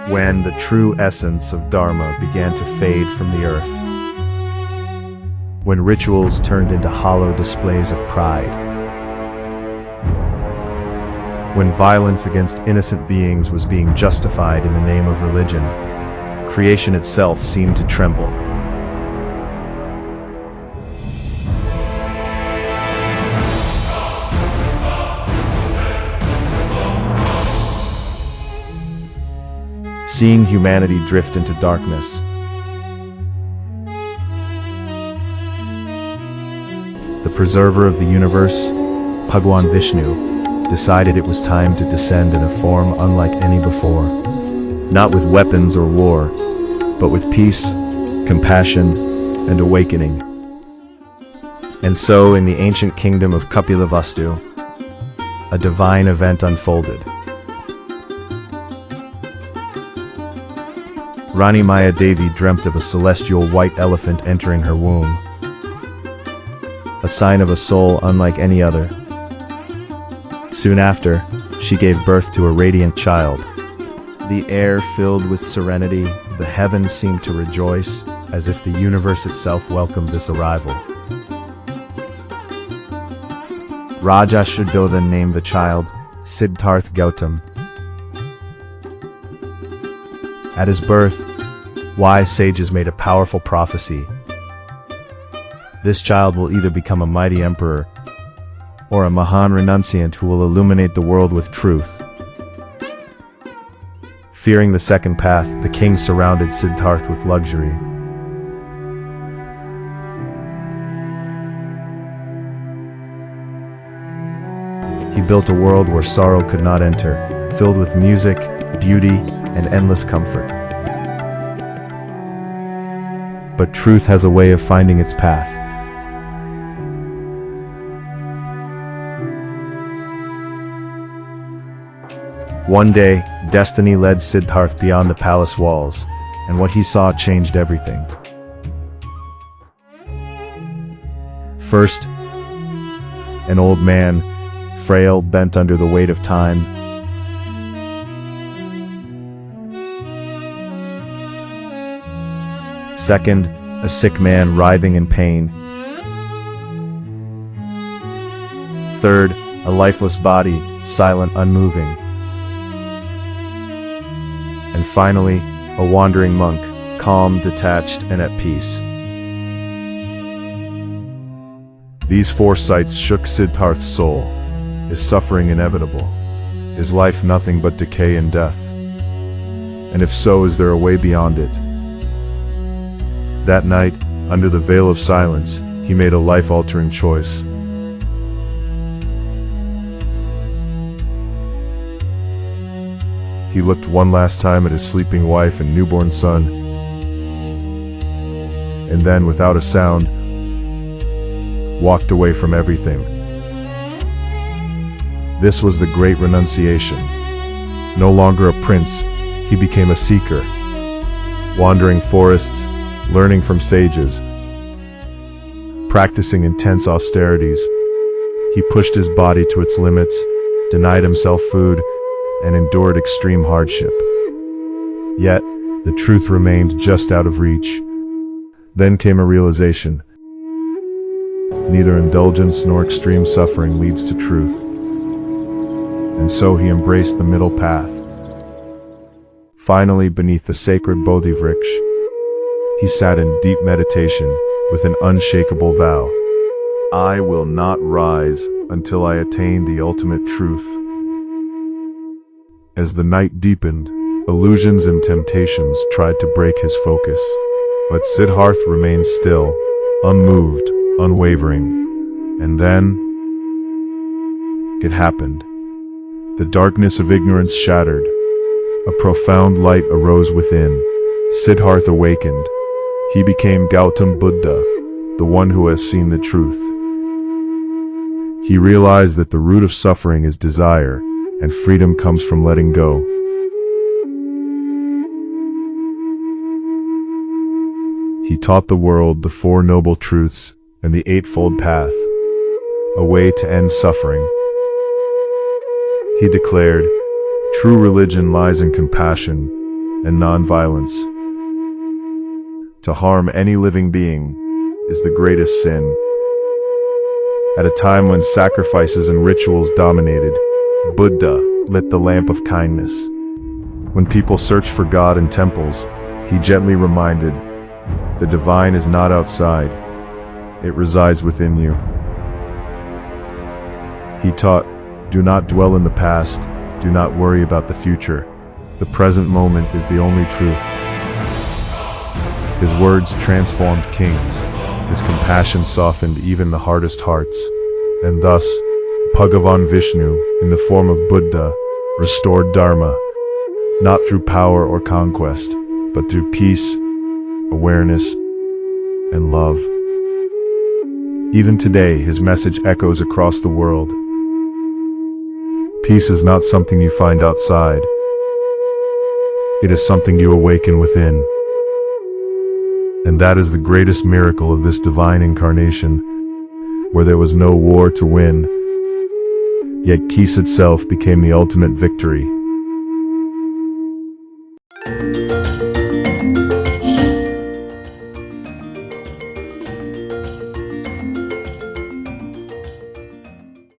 when the true essence of Dharma began to fade from the earth, when rituals turned into hollow displays of pride, when violence against innocent beings was being justified in the name of religion, creation itself seemed to tremble. Seeing humanity drift into darkness, the preserver of the universe, Bhagwan Vishnu, decided it was time to descend in a form unlike any before, not with weapons or war, but with peace, compassion, and awakening. And so, in the ancient kingdom of Kapilavastu, a divine event unfolded. Rani Maya Devi dreamt of a celestial white elephant entering her womb, a sign of a soul unlike any other. Soon after, she gave birth to a radiant child. The air filled with serenity, the heavens seemed to rejoice, as if the universe itself welcomed this arrival. Raja Shuddhodhan named the child Siddhartha Gautam. At his birth, wise sages made a powerful prophecy. This child will either become a mighty emperor or a Mahan renunciant who will illuminate the world with truth. Fearing the second path, the king surrounded Siddhartha with luxury. He built a world where sorrow could not enter, filled with music, beauty, and endless comfort. But truth has a way of finding its path. One day, destiny led Siddhartha beyond the palace walls, and what he saw changed everything. First, an old man, frail, bent under the weight of time. Second, a sick man writhing in pain. Third, a lifeless body, silent, unmoving. And finally, a wandering monk, calm, detached, and at peace. These four sights shook Siddhartha's soul. Is suffering inevitable? Is life nothing but decay and death? And if so, is there a way beyond it? That night, under the veil of silence, he made a life-altering choice. He looked one last time at his sleeping wife and newborn son, and then, without a sound, walked away from everything. This was the great renunciation. No longer a prince, he became a seeker, wandering forests, learning from sages, practicing intense austerities. He pushed his body to its limits, denied himself food, and endured extreme hardship. Yet, the truth remained just out of reach. Then came a realization. Neither indulgence nor extreme suffering leads to truth. And so he embraced the middle path. Finally, beneath the sacred Bodhi Vriksha, he sat in deep meditation with an unshakable vow. I will not rise until I attain the ultimate truth. As the night deepened, illusions and temptations tried to break his focus, but Siddhartha remained still, unmoved, unwavering. And then, it happened. The darkness of ignorance shattered. A profound light arose within. Siddhartha awakened. He became Gautam Buddha, the one who has seen the truth. He realized that the root of suffering is desire, and freedom comes from letting go. He taught the world the Four Noble Truths and the Eightfold Path, a way to end suffering. He declared, true religion lies in compassion, and non-violence. To harm any living being is the greatest sin. At a time when sacrifices and rituals dominated, Buddha lit the lamp of kindness. When people searched for God in temples, he gently reminded, the divine is not outside, it resides within you. He taught, do not dwell in the past, do not worry about the future. The present moment is the only truth. His words transformed kings. His compassion softened even the hardest hearts. And thus, Bhagavan Vishnu, in the form of Buddha, restored Dharma, not through power or conquest, but through peace, awareness, and love. Even today, his message echoes across the world. Peace is not something you find outside. It is something you awaken within. And that is the greatest miracle of this divine incarnation, where there was no war to win, yet peace itself became the ultimate victory.